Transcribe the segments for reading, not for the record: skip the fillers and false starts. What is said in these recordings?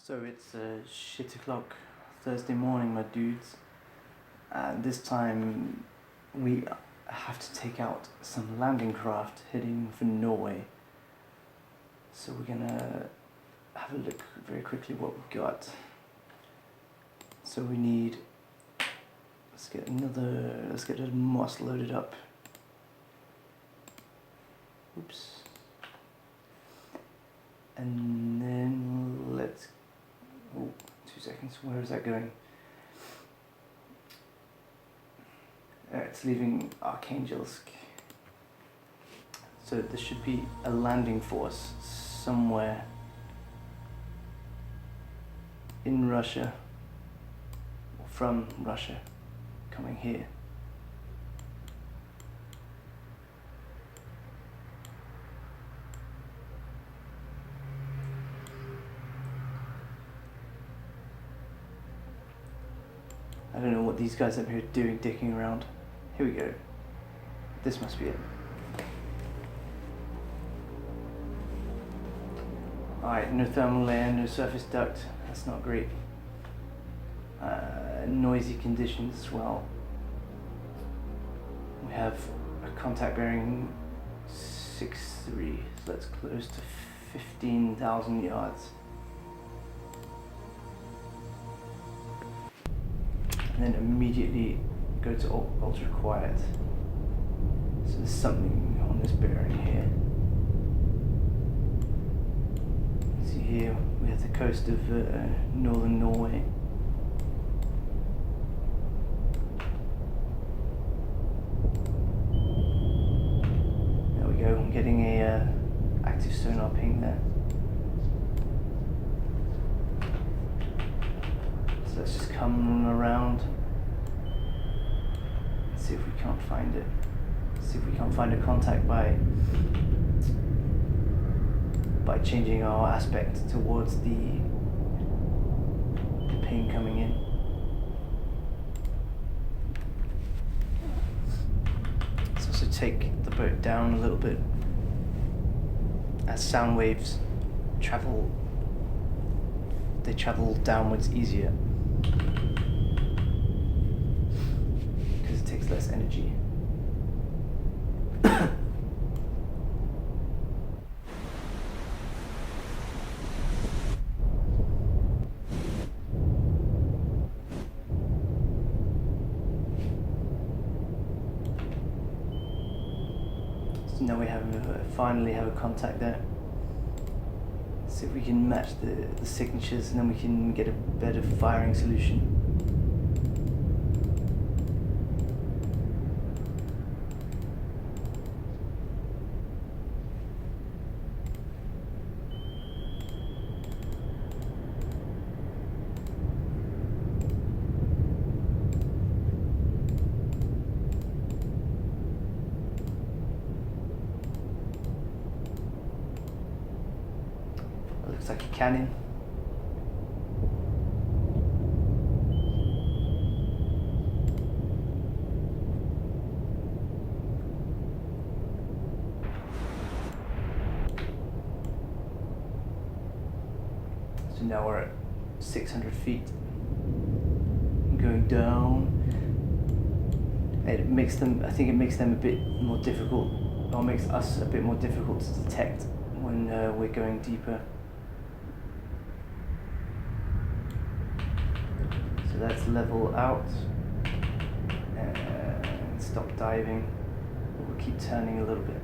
So it's shit o'clock Thursday morning, my dudes. And this time we have to take out some landing craft heading for Norway. So we're gonna have a look very quickly what we've got. So we need, let's get a moss loaded up. Oops. And then let's, oh, 2 seconds, where is that going? It's leaving Archangelsk. So there should be a landing force somewhere in Russia, or from Russia, coming here. I don't know what these guys up here are doing, dicking around. Here we go. This must be it. Alright, no thermal layer, no surface duct. That's not great. Noisy conditions as well. We have a contact bearing 6.3, so that's close to 15,000 yards. And then immediately go to ultra quiet. So there's something on this bearing here. See here we have the coast of northern Norway. There we go, I'm getting a active sonar ping there. So let's just come around and see if we can't find it. See if we can't find a contact by changing our aspect towards the ping coming in. Let's also take the boat down a little bit as sound waves travel downwards easier because it takes less energy. So now we finally have a contact there. See if we can match the signatures, and then we can get a better firing solution. Looks like a canyon. So now we're at 600 feet. Going down. It makes them, I think it makes them a bit more difficult, or makes us a bit more difficult to detect when we're going deeper. So let's level out and stop diving. We'll keep turning a little bit.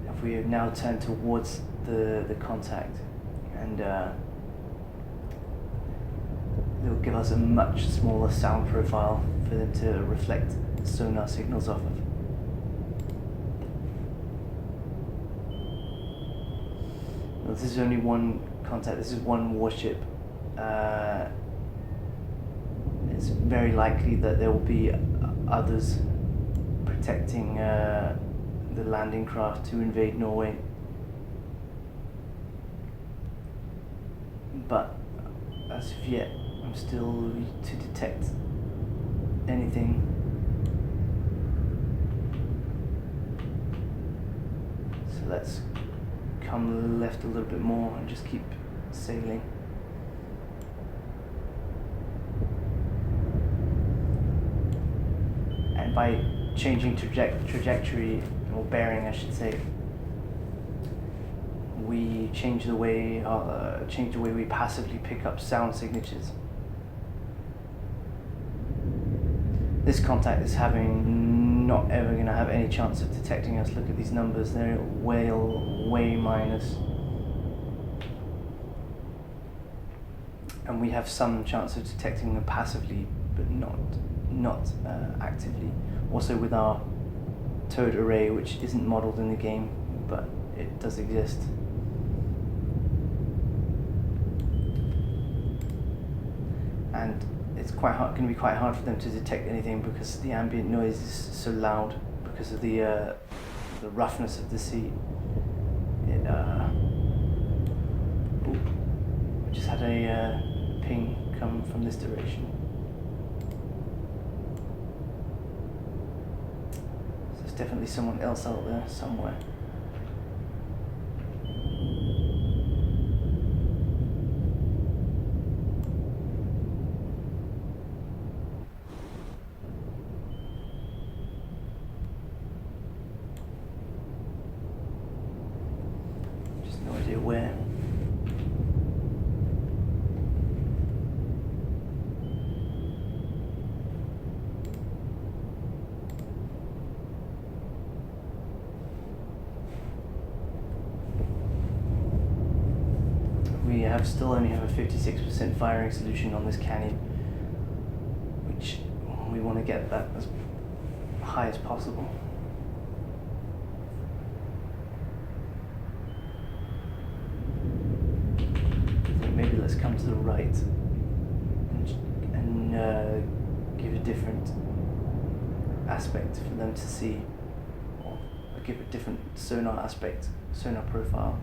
If we now turn towards the contact, and it'll give us a much smaller sound profile for them to reflect sonar signals off of. This is only one contact, this is one warship. It's very likely that there will be others protecting the landing craft to invade Norway. But as of yet, I'm still to detect anything. So let's come left a little bit more and just keep sailing. And by changing trajectory, or bearing I should say, we change the way we passively pick up sound signatures. This contact is not ever going to have any chance of detecting us. Look at these numbers, they're way minus. And we have some chance of detecting them passively, but not actively. Also with our towed array, which isn't modeled in the game, but it does exist. And it's going to be quite hard for them to detect anything because the ambient noise is so loud because of the roughness of the sea. We just had a ping come from this direction. So there's definitely someone else out there somewhere. No idea where. We still only have a 56% firing solution on this canyon, which we want to get that as high as possible. Maybe let's come to the right and give a different aspect for them to see, or give a different sonar aspect, sonar profile.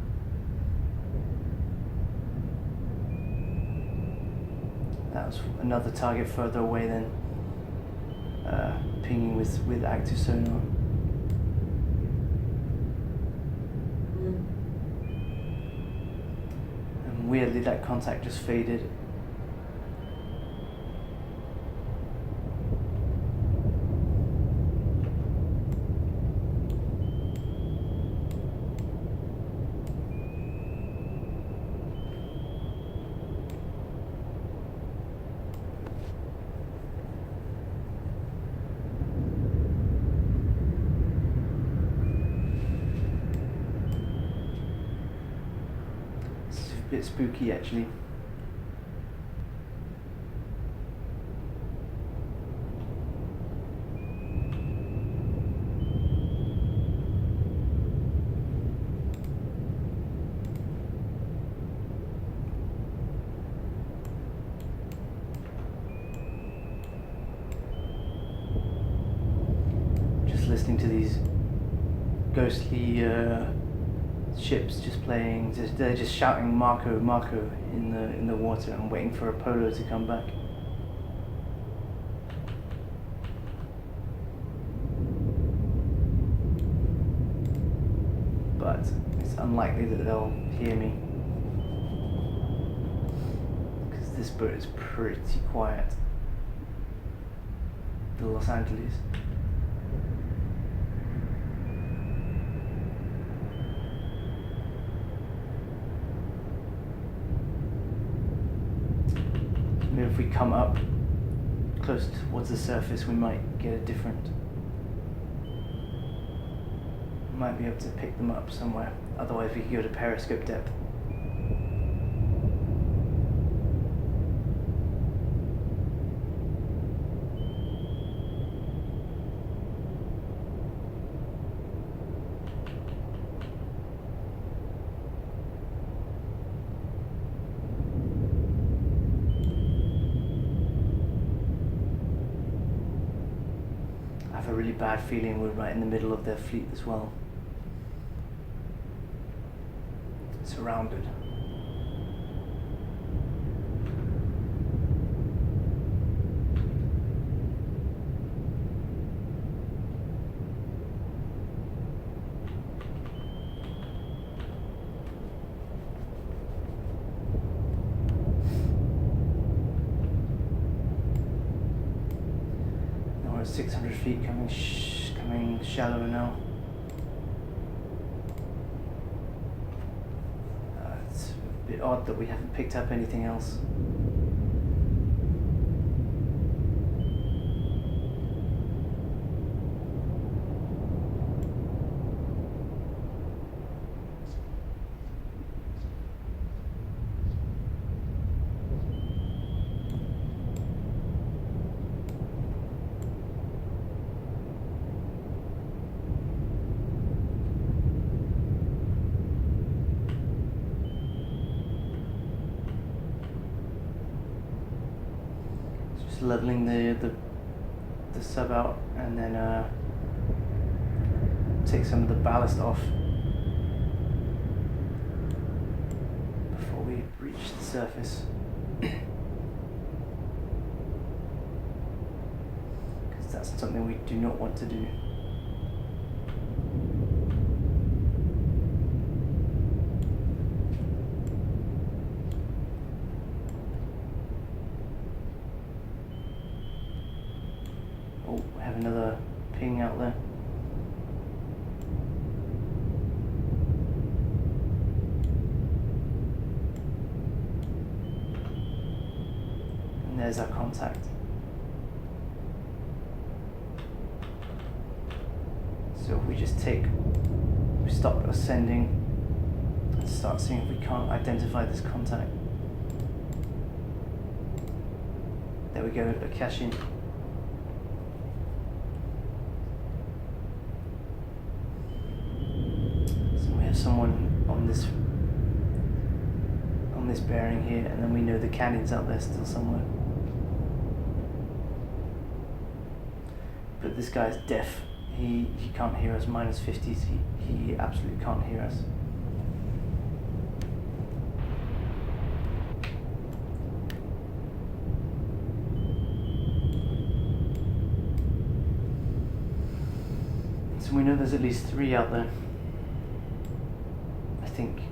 That was another target further away than pinging with active sonar. Weirdly, that contact just faded. Bit spooky actually. Just listening to these ghostly ships just playing, they're just shouting Marco, Marco in the water and waiting for Apollo to come back. But it's unlikely that they'll hear me because this boat is pretty quiet. The Los Angeles. Maybe if we come up close towards the surface, we might get a different. Might be able to pick them up somewhere. Otherwise, we could go to periscope depth. I have a really bad feeling we're right in the middle of their fleet as well. Surrounded. 600 feet coming shallower now. It's a bit odd that we haven't picked up anything else. Leveling the sub out, and then take some of the ballast off before we reach the surface, because that's something we do not want to do. Another ping out there. And there's our contact. So if we just stop ascending and start seeing if we can't identify this contact. There we go, a cache-in. Someone on this bearing here, and then we know the canyon's out there still somewhere. But this guy's deaf. He can't hear us. Minus 50s. He absolutely can't hear us. So we know there's at least 3 out there. I think.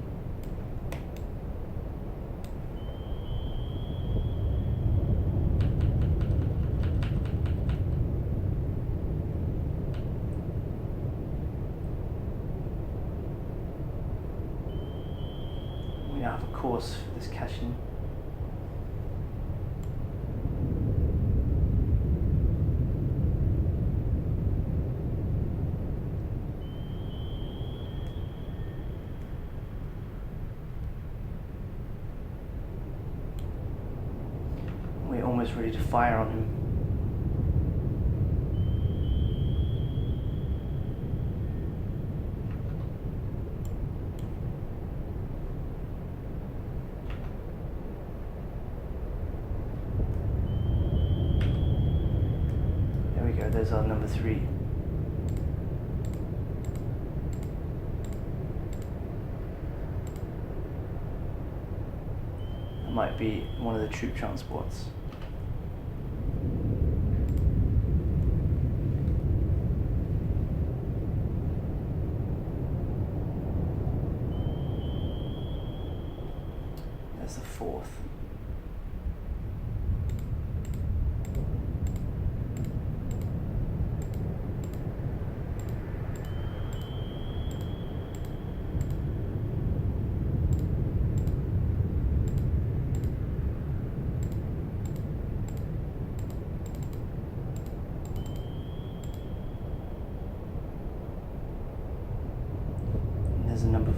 We now have a course for this cache-in. We're almost ready to fire on him. There we go, there's our number 3. That might be one of the troop transports. There's the 4th.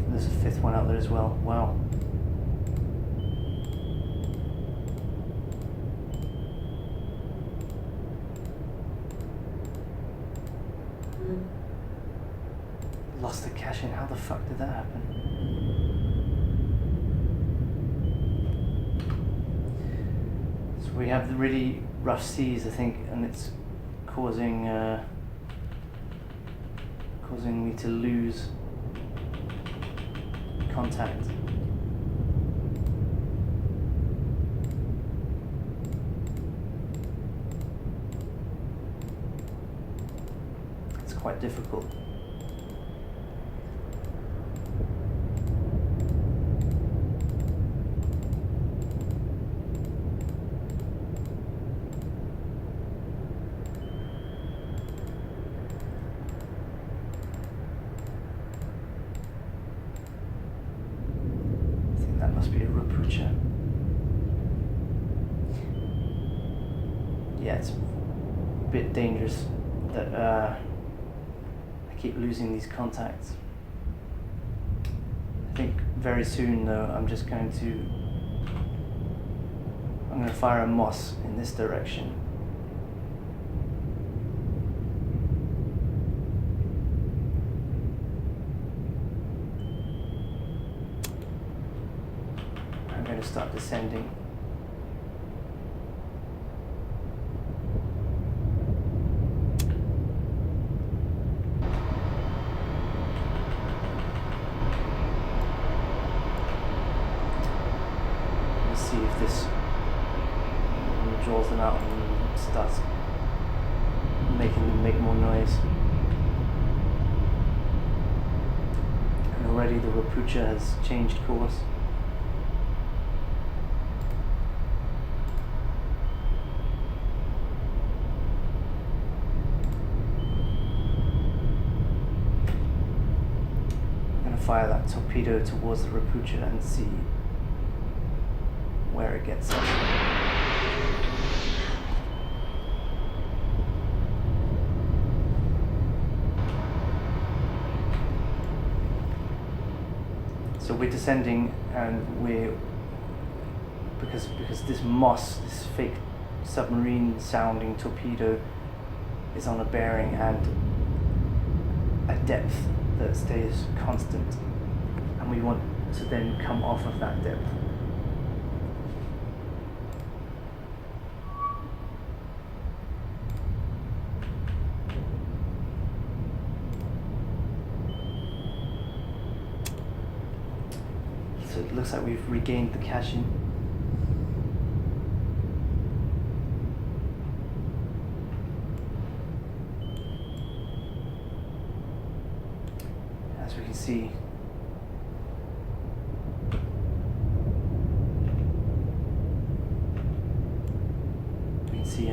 There's a 5th one out there as well. Wow. Lost the cache-in. How the fuck did that happen? So we have the really rough seas, I think, and it's causing me to lose contact. It's quite difficult. Must be a Rapucha. Yeah, it's a bit dangerous that I keep losing these contacts. I think very soon though I'm going to fire a moss in this direction. I'm going to start descending. Let's see if this draws them out and starts making them make more noise. And already the Rapucha has changed course. I'm going to fire that torpedo towards the Rapucha and see where it gets us. So we're descending, and because this moss, this fake submarine sounding torpedo is on a bearing and a depth that stays constant, and we want to then come off of that depth. So it looks like we've regained the caching. As we can see,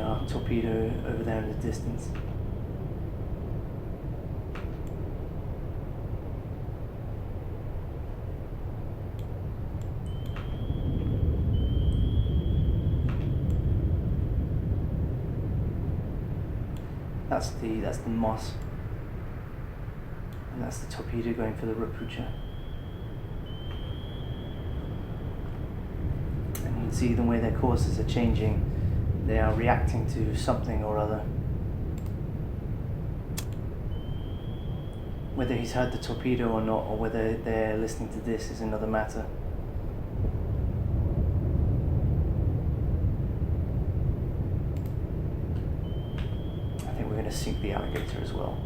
our torpedo over there in the distance. That's the moss, and that's the torpedo going for the Rapucha. And you can see the way their courses are changing. They are reacting to something or other. Whether he's heard the torpedo or not, or whether they're listening to this, is another matter. To sink the alligator as well.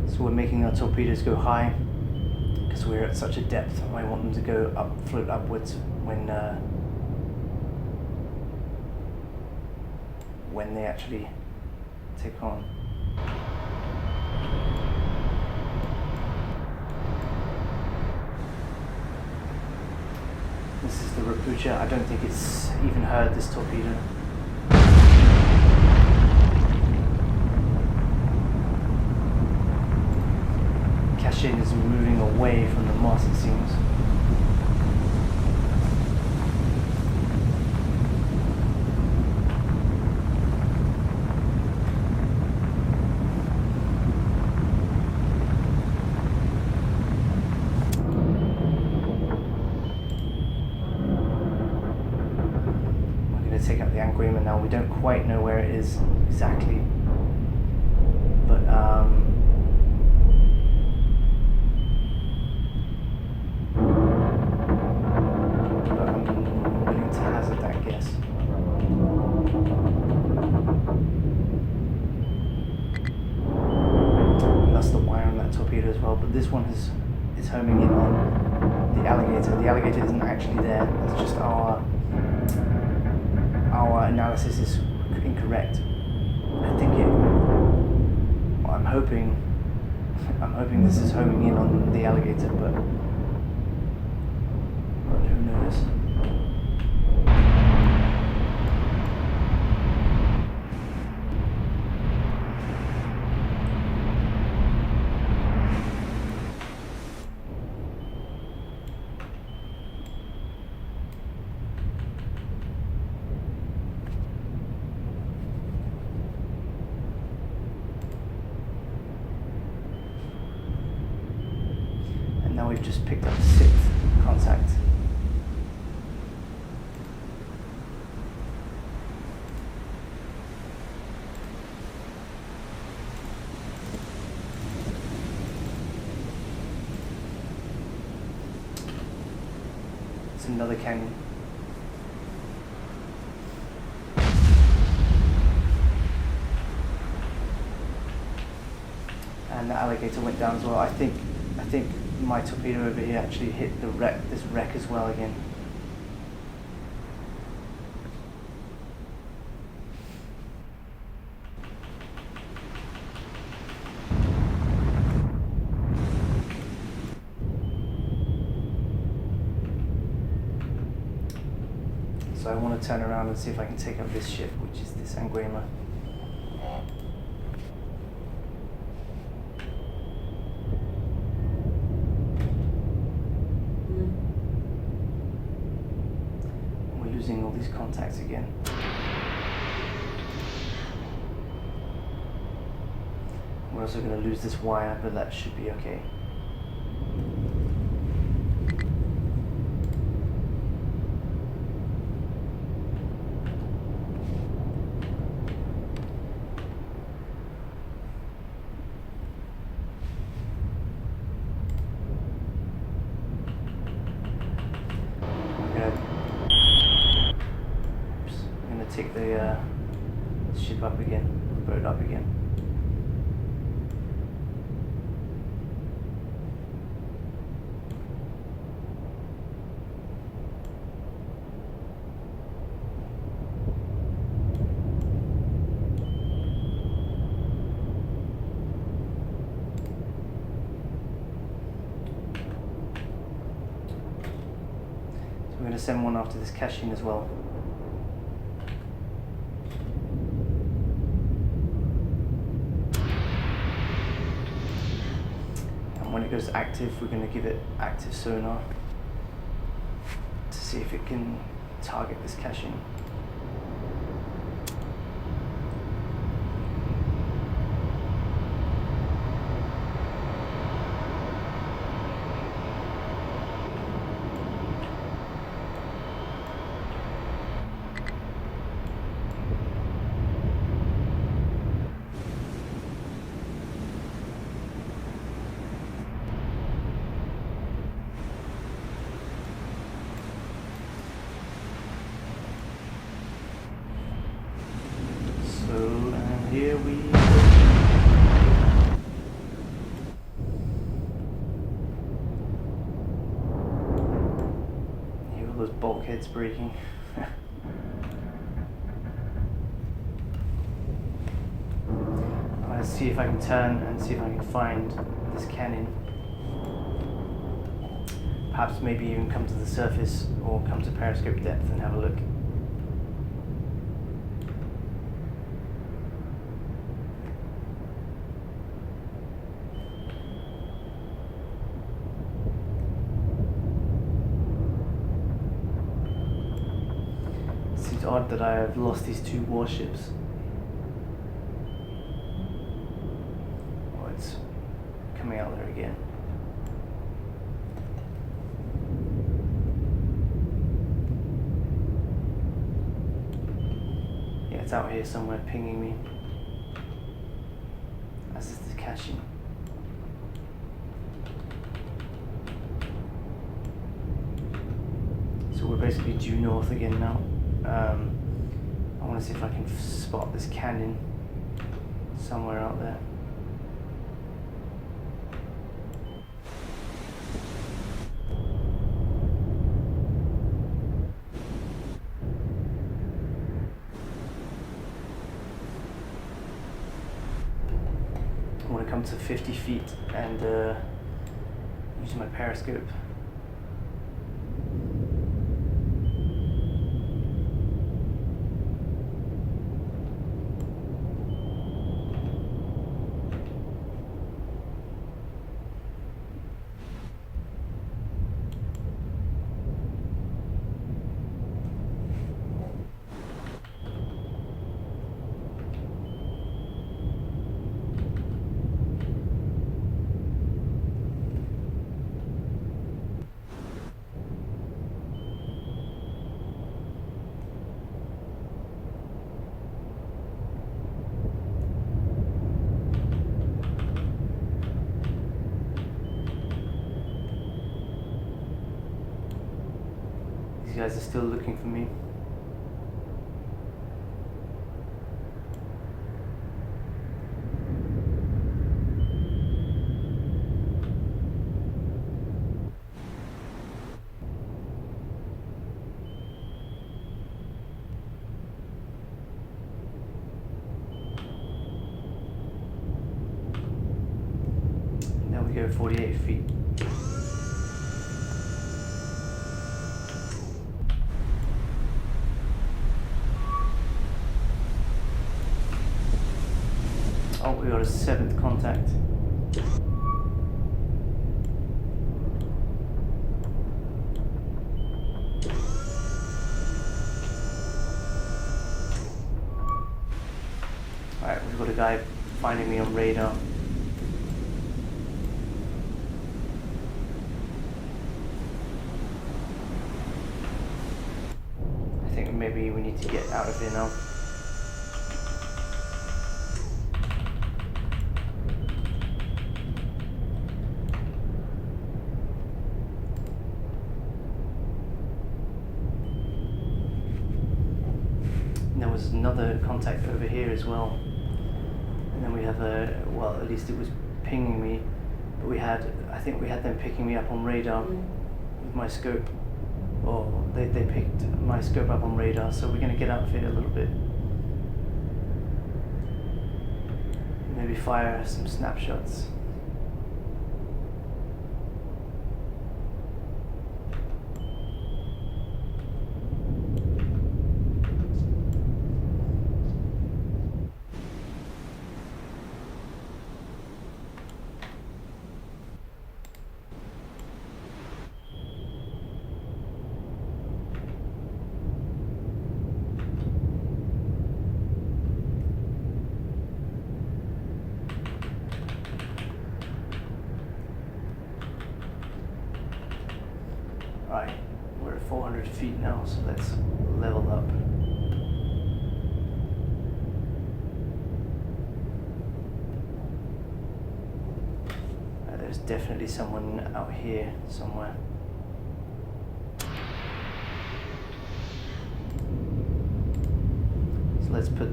So we're making our torpedoes go high because we're at such a depth, and I want them to go up, float upwards when they actually take on. This is the Rapucha. I don't think it's even heard this torpedo. Caching is moving away from the moss, it seems. Take out the anguilla now. We don't quite know where it is exactly, but I'm willing to hazard that guess. And that's the wire on that torpedo as well, but this one is homing in on the alligator. The alligator isn't actually there. It's just our analysis is incorrect. I think I'm hoping this is homing in on the alligator, but who knows? we've just picked up the 6th contact. It's another canyon. And the alligator went down as well. I think my torpedo over here actually hit this wreck as well again. So I want to turn around and see if I can take out this ship, which is this Anguema. We're losing all these contacts again. We're also going to lose this wire, but that should be okay. Take the ship up again, the boat up again. So we're going to send one after this cache-in as well. When it goes active, we're going to give it active sonar to see if it can target this cache-in. Here we go. Hear all those bulkheads breaking. Let's see if I can turn and see if I can find this canyon. Perhaps maybe even come to the surface or come to periscope depth and have a look. It's odd that I have lost these 2 warships. Oh, it's coming out there again. Yeah, it's out here somewhere pinging me. As is the cache-in. So we're basically due north again now. I want to see if I can spot this canyon somewhere out there. I want to come to 50 feet and use my periscope. guys are still looking for me. Now we go 48 feet. Oh, we got a 7th contact. Alright, we've got a guy finding me on radar. I think maybe we need to get out of here now. And there was another contact over here as well. And then we have well, at least it was pinging me, but I think we had them picking me up on radar with my scope. Or they picked my scope up on radar, so we're going to get out of here a little bit. Maybe fire some snapshots. Right, we're at 400 feet now, so let's level up. There's definitely someone out here somewhere. So let's put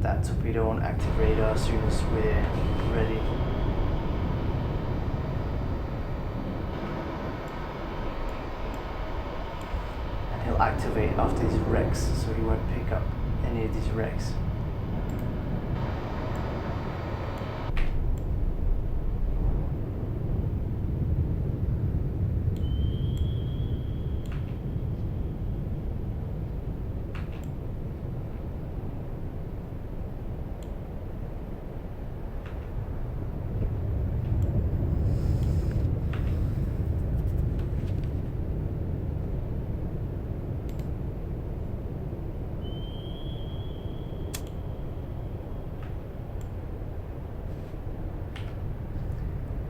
that torpedo on active radar as soon as we're ready. He'll activate after these wrecks, so he won't pick up any of these wrecks.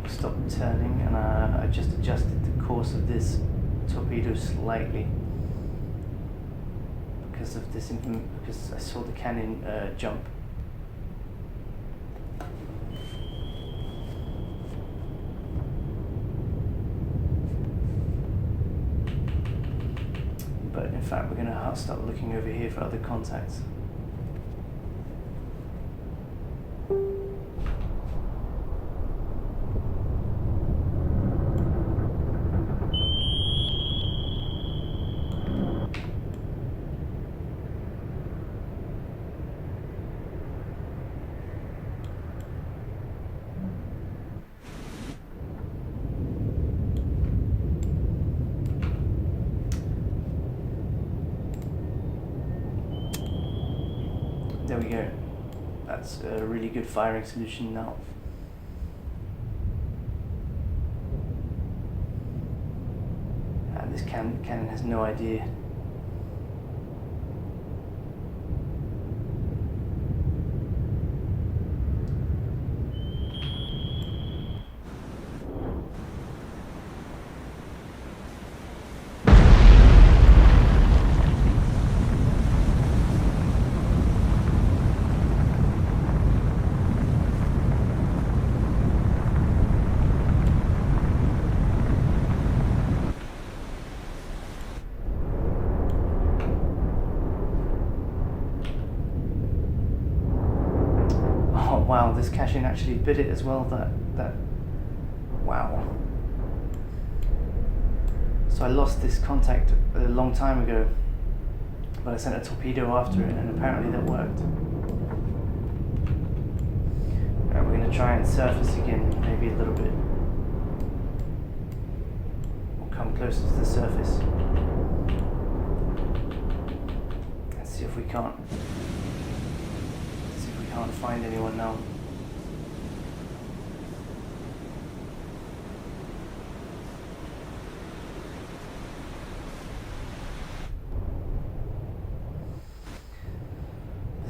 Stopped turning, and I just adjusted the course of this torpedo slightly because of this, because I saw the cannon jump. But in fact, we're going to start looking over here for other contacts. There we go. That's a really good firing solution now. And this cannon has no idea. wow, this cash-in actually bit it as well. That wow. So I lost this contact a long time ago, but I sent a torpedo after it, and apparently that worked. Alright, we're going to try and surface again, maybe a little bit. We'll come closer to the surface. And see if we can't find anyone now.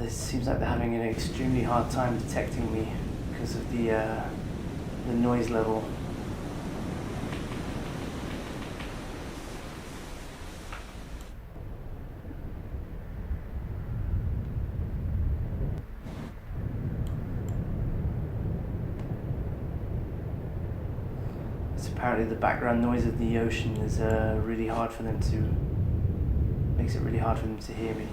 It seems like they're having an extremely hard time detecting me because of the noise level. Apparently the background noise of the ocean is really hard for them to, makes it really hard for them to hear me.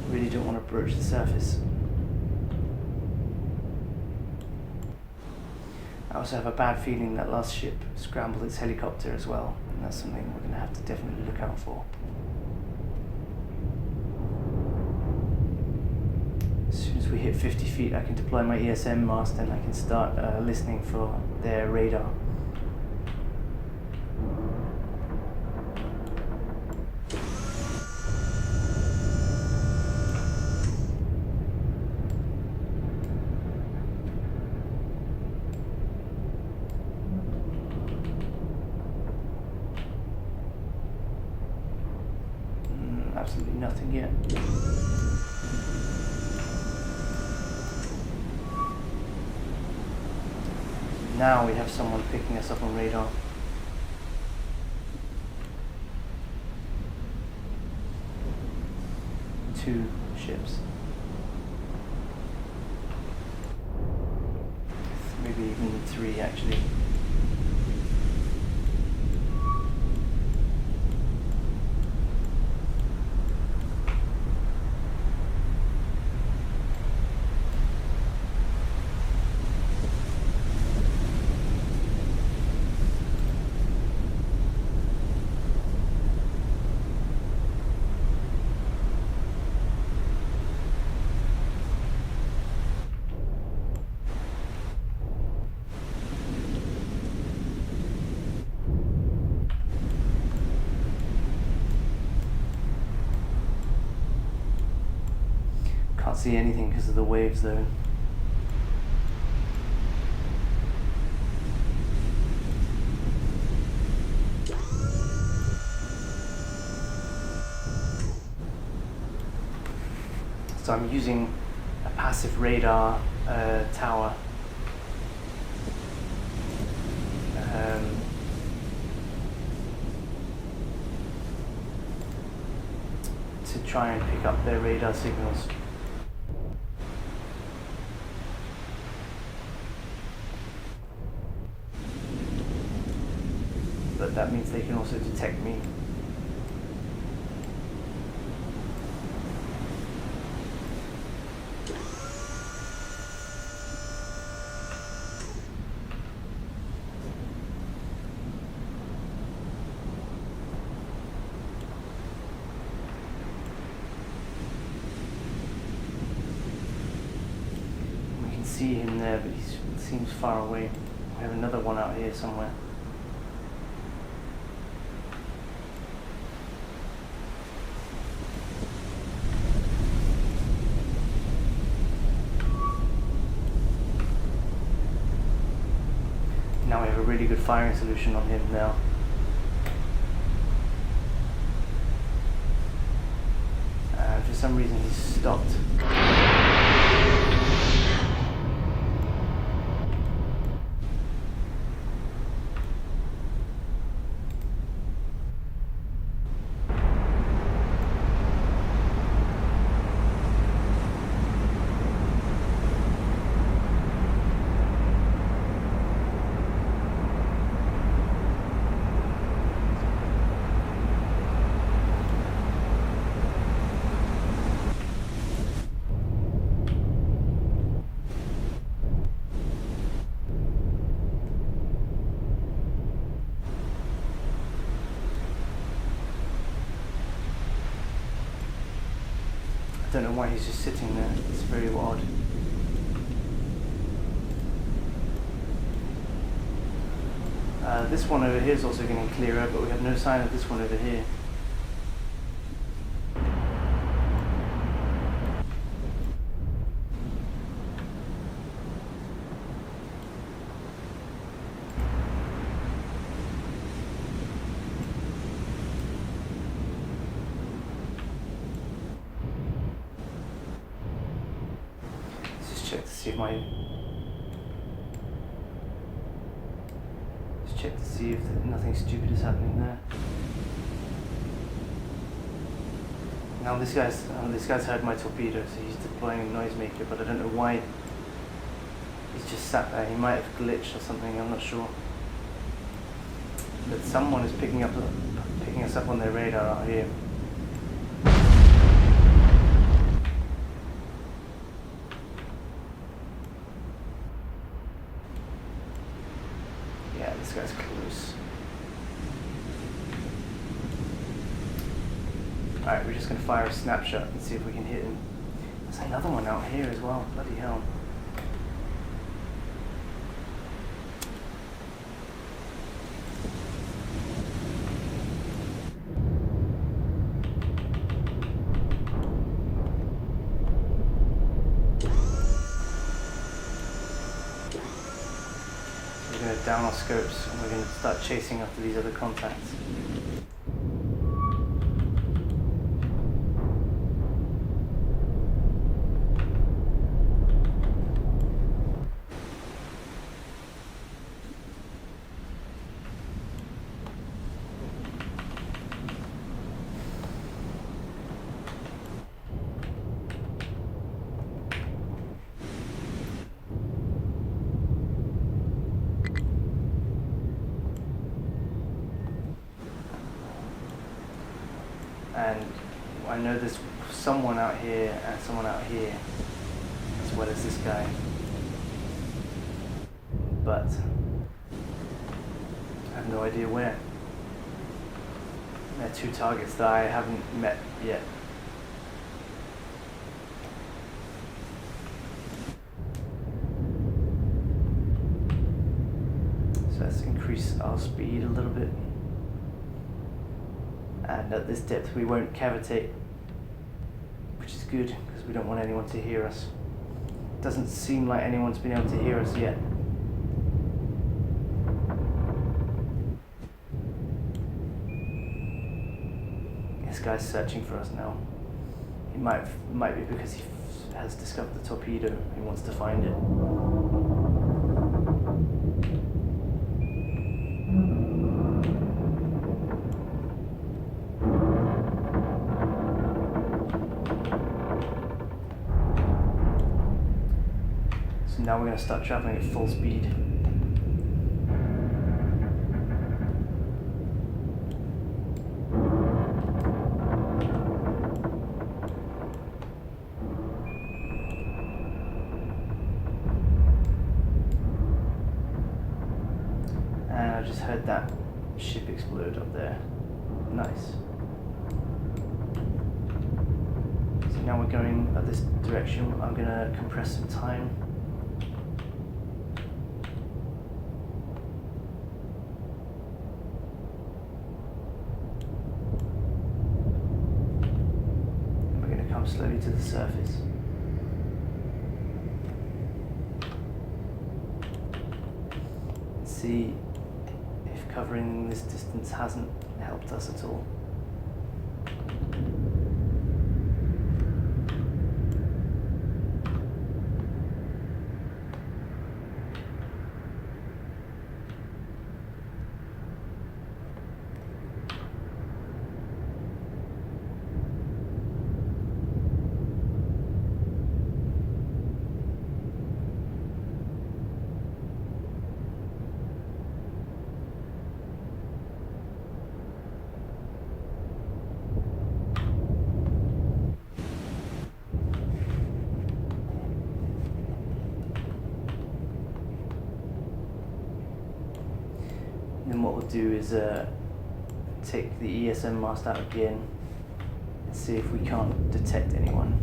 Really don't want to broach the surface. I also have a bad feeling that last ship scrambled its helicopter as well, and that's something we're going to have to definitely look out for. As soon as we hit 50 feet, I can deploy my ESM mast and I can start listening for their radar. Absolutely nothing yet. Now we have someone picking us up on radar. Two ships. Maybe even three actually. Can't see anything because of the waves though. So I'm using a passive radar tower. To try and pick up their radar signals. But that means they can also detect me. We can see him there, but he seems far away. We have another one out here somewhere. Now we have a really good firing solution on him now. And for some reason he's stopped. don't know why he's just sitting there. It's very odd. This one over here is also getting clearer, but we have no sign of this one over here. Let's just check to see if check to see if nothing stupid is happening there. Now this guy's heard my torpedo, so he's deploying a noisemaker, but I don't know why he's just sat there. He might have glitched or something, I'm not sure. But someone is picking us up on their radar out here. Yeah, this guy's close. Alright, we're just going to fire a snapshot and see if we can hit him. There's another one out here as well, bloody hell. So we're going to down our scopes and we're going to start chasing after these other contacts. And I know there's someone out here and someone out here, as well as this guy. But I have no idea where. There are two targets that I haven't met yet. So let's increase our speed a little bit. And at this depth we won't cavitate, which is good because we don't want anyone to hear us. Doesn't seem like anyone's been able to hear us yet. This guy's searching for us now. It might be because he has discovered the torpedo. He wants to find it. So now we're going to start traveling at full speed. And I just heard that ship explode up there. Nice. So now we're going at this direction. I'm going to compress some time. Come slowly to the surface. See if covering this distance hasn't helped us at all. Then what we'll do is take the ESM mast out again and see if we can't detect anyone.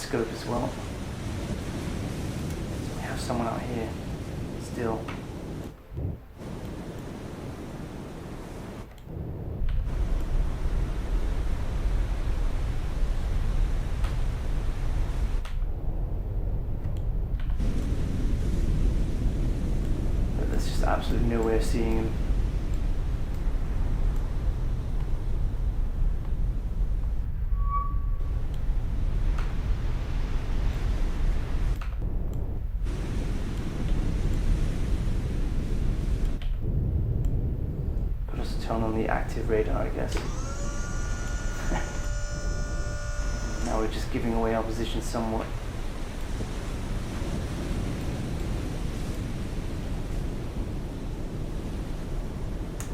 scope as well. So we have someone out here still. But there's just absolutely no way of seeing him. Turn on the active radar, I guess. Now we're just giving away our position somewhat.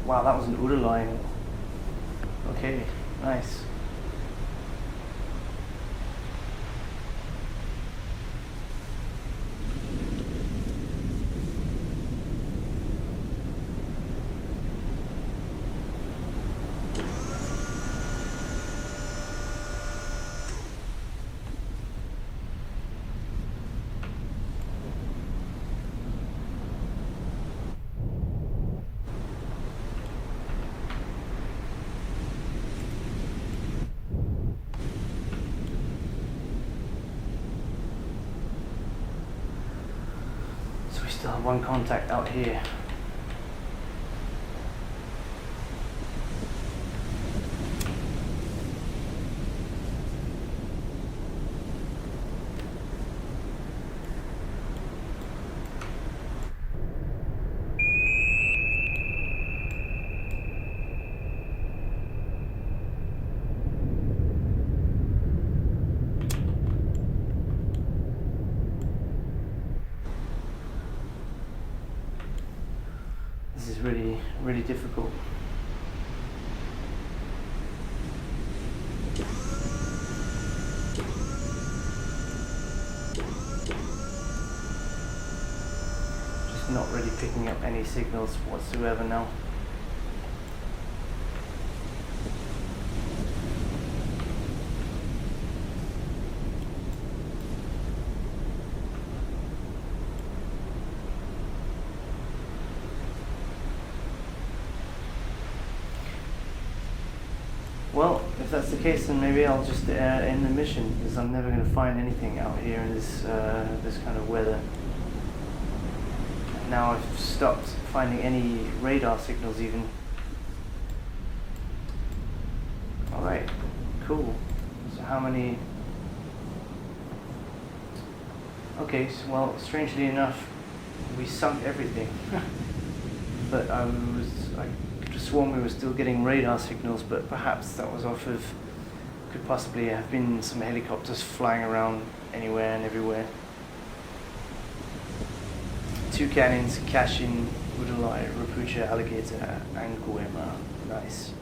Wow, that was an OODA line. Okay, nice. Still have one contact out here. This is really difficult. Just not really picking up any signals whatsoever now. Well, if that's the case, then maybe I'll just end the mission, because I'm never going to find anything out here in this this kind of weather. Now I've stopped finding any radar signals even. Alright, cool. So how many... Okay, so, well, strangely enough, we sunk everything. But I could have sworn we were still getting radar signals, but perhaps that was off of, could possibly have been some helicopters flying around anywhere and everywhere. 2 cannons, Kashin, Udalai, Rapucha, Alligator, and Goema. Nice.